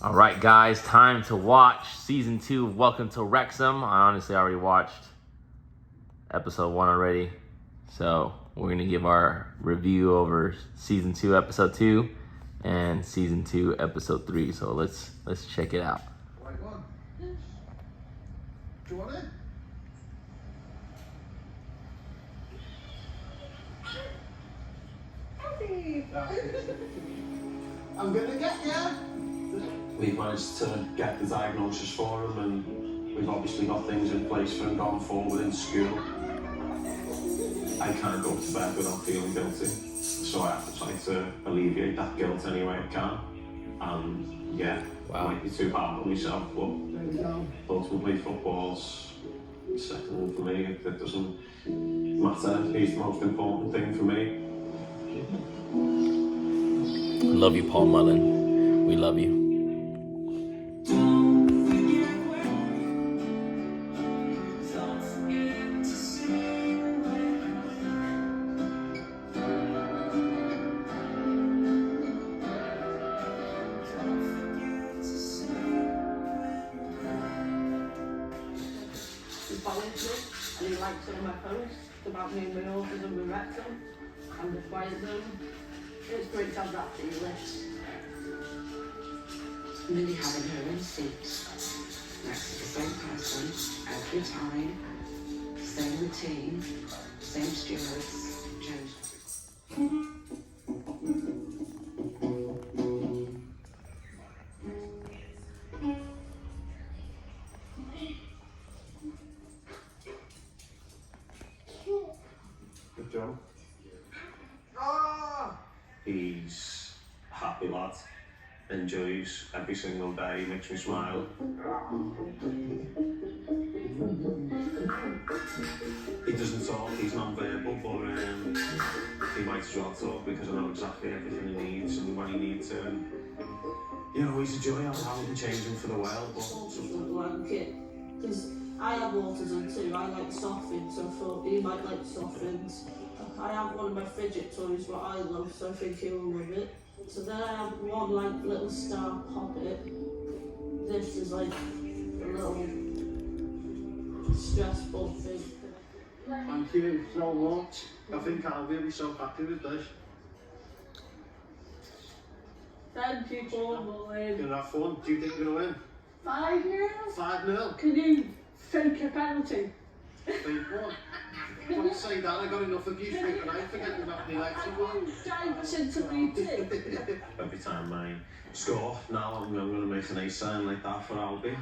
All right, guys, time to watch season 2 of Welcome to Wrexham. I honestly already watched episode 1 already, so we're gonna give our review over season 2, episode 2, and season 2, episode 3. So let's check it out. Right one. Do you want it? I'm gonna get you. We've managed to get the diagnosis for him, and we've obviously got things in place for him going forward in school. I can't go to bed without feeling guilty, so I have to try to alleviate that guilt any way I can. And yeah, Wow. I might be too hard on myself, but ultimately football's second for me. It doesn't matter. He's the most important thing for me. Love you, Paul Mullen. We love you. And he liked some of my posts about me and my autism with Wrexham and required them. It's great to have that feeling. Mindy having her own seat next to the same person every time, same routine, same stewards, changed. Good job. He's a happy lad, enjoys every single day, makes me smile. He doesn't talk, he's non-verbal, but he might as well talk because I know exactly everything he needs and when he needs to. And, you know, he's a joy. I wouldn't change him for the world, but Autism blanket, because I have autism too. I like soft things, so I thought he might like soft things. I have one of my fidget toys what I love, so I think he'll love it. So then I have one like little star poppet. This is like a little stressful thing. Thank you so much. I think I'll be so happy with this. Thank you, Paul You're Mullen. gonna have fun. Do you think you're gonna win? 5-0. 5-0. Can you fake a penalty? Think what? Don't say that. I got enough of you speaking. I forget about the election one. Diversion to read it. every time I score now, I'm going to make an A sign like that for Albie.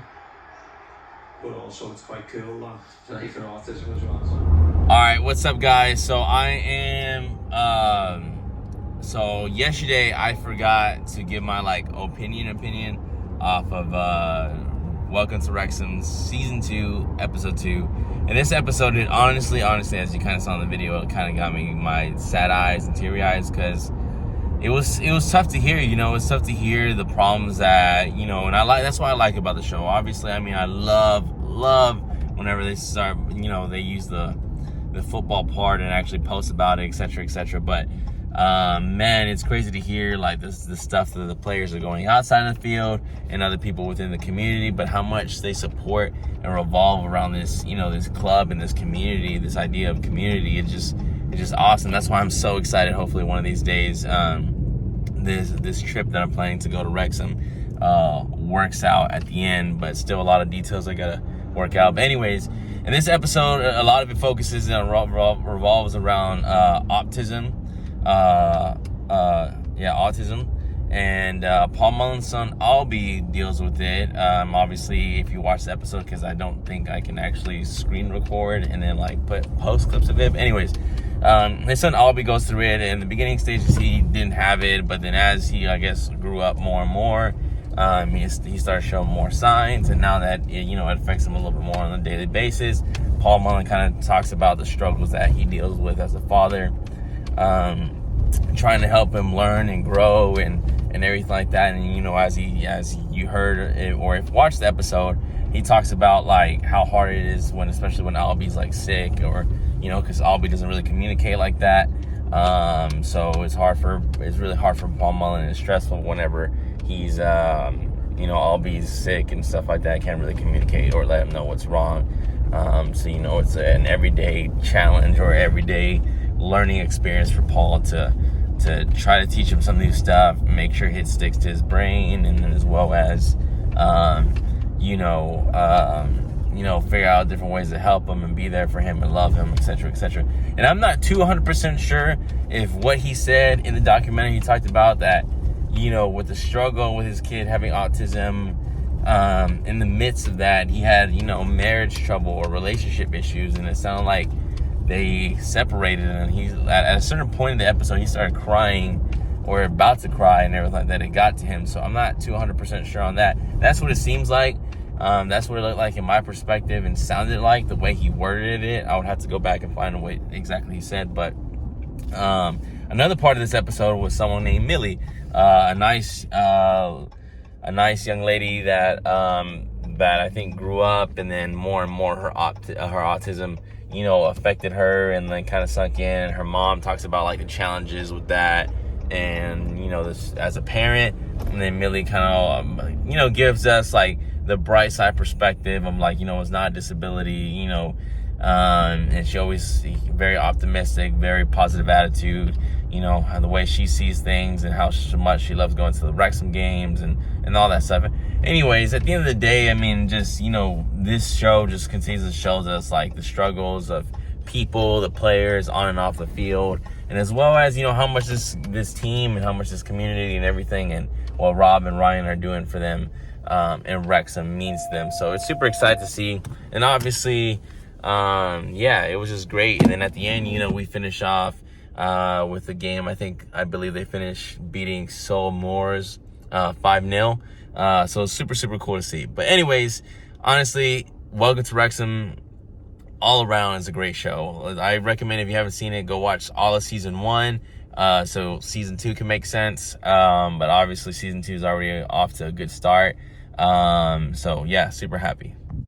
But also, it's quite cool that for autism as well. All right, what's up, guys? So I am. So yesterday I forgot to give my opinion off of Welcome to Wrexham season 2, episode 2. And this episode, it honestly, as you kind of saw in the video, it kind of got me my sad eyes and teary eyes because it was tough to hear. You know, it's tough to hear the problems that and that's what I like about the show. Obviously, I mean, I love whenever they start. They use the football part and actually post about it, etc. But man, it's crazy to hear the stuff that the players are going outside of the field and other people within the community, but how much they support and revolve around this, this club and this community, this idea of community. It's just awesome. That's why I'm so excited. Hopefully one of these days, this trip that I'm planning to go to Wrexham works out at the end, but still a lot of details I gotta work out. But anyways, in this episode, a lot of it focuses and revolves around autism. Autism, and Paul Mullen's son Albie deals with it. Obviously, if you watch the episode, because I don't think I can actually screen record and then put post clips of it. But anyways, his son Albie goes through it. In the beginning stages, he didn't have it, but then as he, I guess, grew up more and more, he started showing more signs, and now that it affects him a little bit more on a daily basis. Paul Mullen kind of talks about the struggles that he deals with as a father. Trying to help him learn and grow and everything like that. And as you heard it, or if you watched the episode, he talks about how hard it is especially when Albie's sick, or because Albie doesn't really communicate like that. So it's really hard for Paul Mullen, and it's stressful whenever he's Albie's sick and stuff like that, can't really communicate or let him know what's wrong. So, it's an everyday challenge or everyday learning experience for Paul to try to teach him some new stuff, make sure it sticks to his brain, and then as well as, figure out different ways to help him and be there for him and love him, etc., etc. And I'm not 200% sure if what he said in the documentary, he talked about that, with the struggle with his kid having autism, in the midst of that, he had, marriage trouble or relationship issues, and it sounded like they separated, and he's at a certain point in the episode, he started crying or about to cry and everything like that. It got to him, so I'm not 200% sure on that. That's what it seems like. That's what it looked like in my perspective and sounded like the way he worded it. I would have to go back and find what exactly he said, but another part of this episode was someone named Millie, a nice young lady that I think grew up, and then more and more her autism, affected her and then kind of sunk in. Her mom talks about like the challenges with that, and this as a parent, and then Millie kind of gives us like the bright side perspective of like, it's not a disability, and she always very optimistic, very positive attitude, and the way she sees things and how much she loves going to the Wrexham games and all that stuff. Anyways, at the end of the day, I mean, just, this show just continues to show us like the struggles of people, the players on and off the field, and as well as, how much this team and how much this community and everything and what Rob and Ryan are doing for them and Wrexham means to them. So it's super excited to see. And obviously, it was just great. And then at the end, we finish off with the game. I believe they finished beating Seoul Moors 5-0. So it's super, super cool to see. But anyways, honestly, welcome to Wrexham. All around is a great show. I recommend, if you haven't seen it, go watch all of season 1. So season 2 can make sense. But obviously season 2 is already off to a good start. So yeah, super happy.